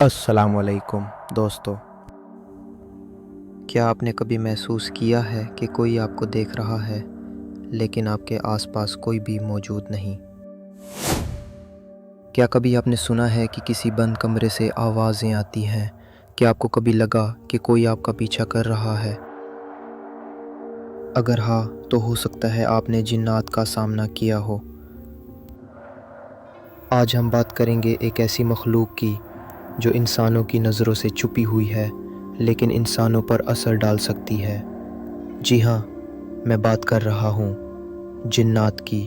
अस्सलामुअलैकुम दोस्तों। क्या आपने कभी महसूस किया है कि कोई आपको देख रहा है लेकिन आपके आसपास कोई भी मौजूद नहीं? क्या कभी आपने सुना है कि किसी बंद कमरे से आवाज़ें आती हैं? क्या आपको कभी लगा कि कोई आपका पीछा कर रहा है? अगर हाँ, तो हो सकता है आपने जिन्नात का सामना किया हो। आज हम बात करेंगे एक ऐसी मखलूक की जो इंसानों की नज़रों से छुपी हुई है लेकिन इंसानों पर असर डाल सकती है। जी हाँ, मैं बात कर रहा हूँ जिन्नात की।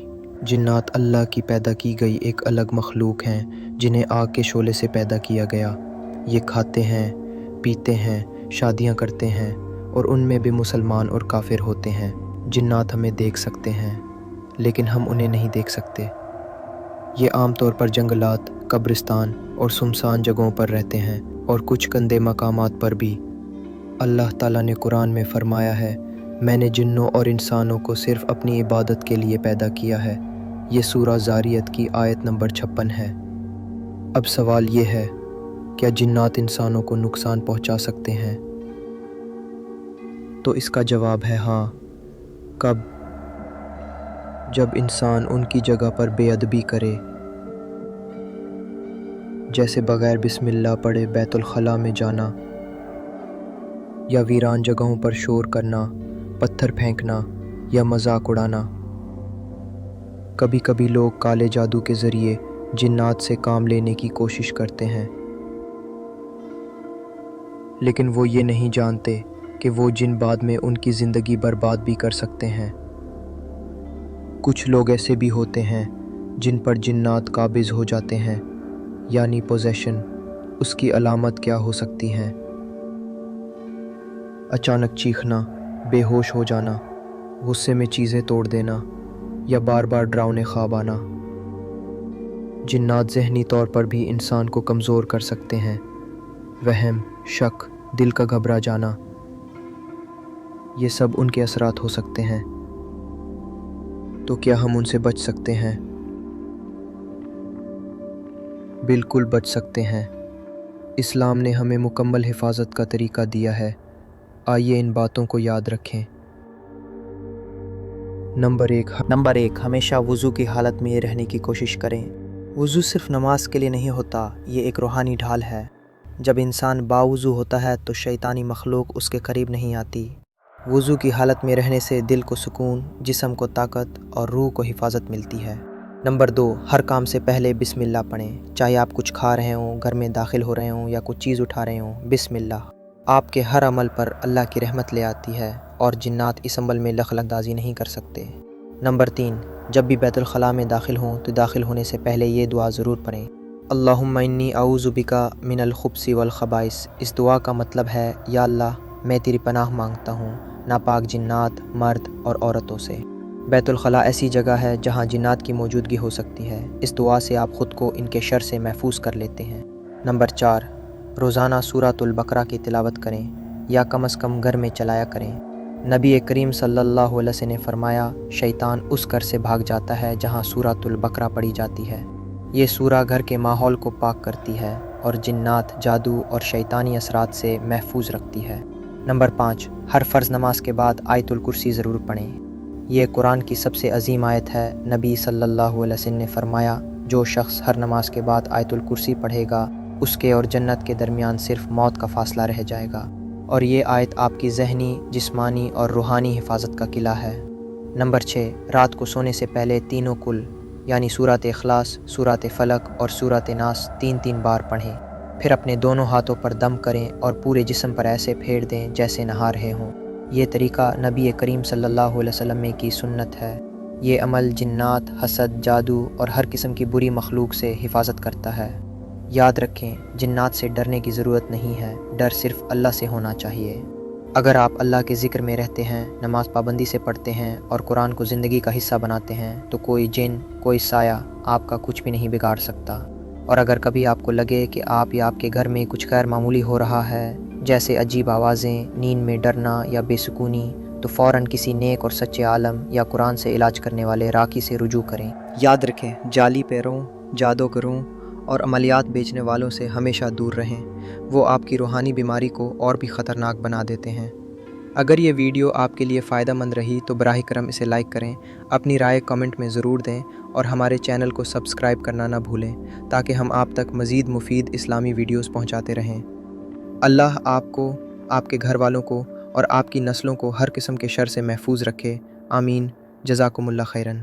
जिन्नात अल्लाह की पैदा की गई एक अलग मखलूक हैं जिन्हें आग के शोले से पैदा किया गया। ये खाते हैं, पीते हैं, शादियाँ करते हैं और उनमें भी मुसलमान और काफिर होते हैं। जिन्नात हमें देख सकते हैं लेकिन हम उन्हें नहीं देख सकते। ये आम तौर पर जंगलात, कब्रिस्तान और सुनसान जगहों पर रहते हैं और कुछ गंदे मकामात पर भी। अल्लाह ताला ने कुरान में फरमाया है, मैंने जिन्नों और इंसानों को सिर्फ अपनी इबादत के लिए पैदा किया है। ये सूरा ज़ारियत की आयत नंबर 56 है। अब सवाल ये है, क्या जिन्नात इंसानों को नुकसान पहुंचा सकते हैं? तो इसका जवाब है हाँ। कब? जब इंसान उनकी जगह पर बेअदबी करे, जैसे बगैर बिस्मिल्लाह पढ़े बैतुल खला में जाना या वीरान जगहों पर शोर करना, पत्थर फेंकना या मजाक उड़ाना। कभी कभी लोग काले जादू के ज़रिए जिन्नात से काम लेने की कोशिश करते हैं, लेकिन वो ये नहीं जानते कि वो जिन बाद में उनकी ज़िंदगी बर्बाद भी कर सकते हैं। कुछ लोग ऐसे भी होते हैं जिन पर जिन्नात काबिज़ हो जाते हैं, यानी पोजेशन। उसकी अलामत क्या हो सकती हैं? अचानक चीखना, बेहोश हो जाना, गुस्से में चीज़ें तोड़ देना या बार बार डरावने ख्वाब आना। जिन्नात ज़हनी तौर पर भी इंसान को कमज़ोर कर सकते हैं। वहम, शक, दिल का घबरा जाना, ये सब उनके असरात हो सकते हैं। तो क्या हम उनसे बच सकते हैं? बिल्कुल बच सकते हैं। इस्लाम ने हमें मुकम्मल हिफाजत का तरीका दिया है। आइए इन बातों को याद रखें। नंबर एक, हमेशा वज़ू की हालत में रहने की कोशिश करें। वज़ू सिर्फ नमाज के लिए नहीं होता, ये एक रूहानी ढाल है। जब इंसान बावज़ू होता है तो शैतानी मखलूक उसके करीब नहीं आती। वज़ू की हालत में रहने से दिल को सुकून, जिस्म को ताकत और रूह को हिफाजत मिलती है। नंबर 2, हर काम से पहले बिस्मिल्लाह पढ़ें। चाहे आप कुछ खा रहे हों, घर में दाखिल हो रहे हों या कुछ चीज़ उठा रहे हों, बिस्मिल्लाह आपके हर अमल पर अल्लाह की रहमत ले आती है और जिन्नात इस अमल में दखलंदाजी नहीं कर सकते। नंबर 3, जब भी बैतुल खला में दाखिल हों तो दाखिल होने से पहले ये दुआ ज़रूर पढ़ें, अल्लाहुम्मा इन्नी अऊज़ु बिका मिनल खुब्सी वल खबाइस। इस दुआ का मतलब है, या अल्लाह, मैं तेरी पनाह मांगता हूँ नापाक जिन्नात, मर्द और औरतों से। बैतुल खला ऐसी जगह है जहाँ जिन्नात की मौजूदगी हो सकती है। इस दुआ से आप ख़ुद को इनके शर से महफूज कर लेते हैं। नंबर 4, रोज़ाना सूरतुल बकरा की तिलावत करें या कम अज़ कम घर में चलाया करें। नबी करीम सल्लल्लाहु अलैहि वसल्लम ने फरमाया, शैतान उस घर से भाग जाता है जहाँ सूरतुल बकरा पढ़ी जाती है। ये सूरा घर के माहौल को पाक करती है और जिन्नात, जादू और शैतानी असरात से महफूज रखती है। नंबर 5, हर फ़र्ज़ नमाज के बाद आयतुल कुर्सी ज़रूर पढ़ें। ये कुरान की सबसे अजीम आयत है। नबी सल्लल्लाहु अलैहि वसल्लम ने फरमाया, जो शख्स हर नमाज के बाद आयतुल कुर्सी पढ़ेगा उसके और जन्नत के दरमियान सिर्फ मौत का फ़ासला रह जाएगा। और ये आयत आपकी ज़हनी, जिस्मानी और रूहानी हिफाजत का किला है। नंबर 6, रात को सोने से पहले तीनों कुल यानी सूरत इखलास, सूरत फलक और सूरत नास 3-3 बार पढ़ें। फिर अपने दोनों हाथों पर दम करें और पूरे जिस्म पर ऐसे फेर दें जैसे नहा रहे हों। ये तरीका नबी करीम सल्लल्लाहु अलैहि वसल्लम की सुन्नत है। ये अमल जिन्नात, हसद, जादू और हर किस्म की बुरी मखलूक से हिफाजत करता है। याद रखें, जिन्नात से डरने की ज़रूरत नहीं है, डर सिर्फ अल्लाह से होना चाहिए। अगर आप अल्लाह के ज़िक्र में रहते हैं, नमाज पाबंदी से पढ़ते हैं और कुरान को ज़िंदगी का हिस्सा बनाते हैं तो कोई जिन, कोई साया आपका कुछ भी नहीं बिगाड़ सकता। और अगर कभी आपको लगे कि आप या आपके घर में कुछ गैर मामूली हो रहा है, जैसे अजीब आवाज़ें, नींद में डरना या बेसुकूनी, तो फ़ौरन किसी नेक और सच्चे आलम या कुरान से इलाज करने वाले राकी से रुजू करें। याद रखें, जाली पैरों, जादूगरों اور عملیات بیچنے والوں سے ہمیشہ دور رہیں، وہ آپ کی روحانی بیماری کو اور بھی خطرناک بنا دیتے ہیں۔ اگر یہ ویڈیو آپ کے لیے فائدہ مند رہی تو براہ کرم اسے لائک کریں، اپنی رائے کمنٹ میں ضرور دیں اور ہمارے چینل کو سبسکرائب کرنا نہ بھولیں تاکہ ہم آپ تک مزید مفید اسلامی ویڈیوز پہنچاتے رہیں۔ اللہ آپ کو، آپ کے گھر والوں کو اور آپ کی نسلوں کو ہر قسم کے شر سے محفوظ رکھے، آمین۔ جزاکم اللہ خیراً۔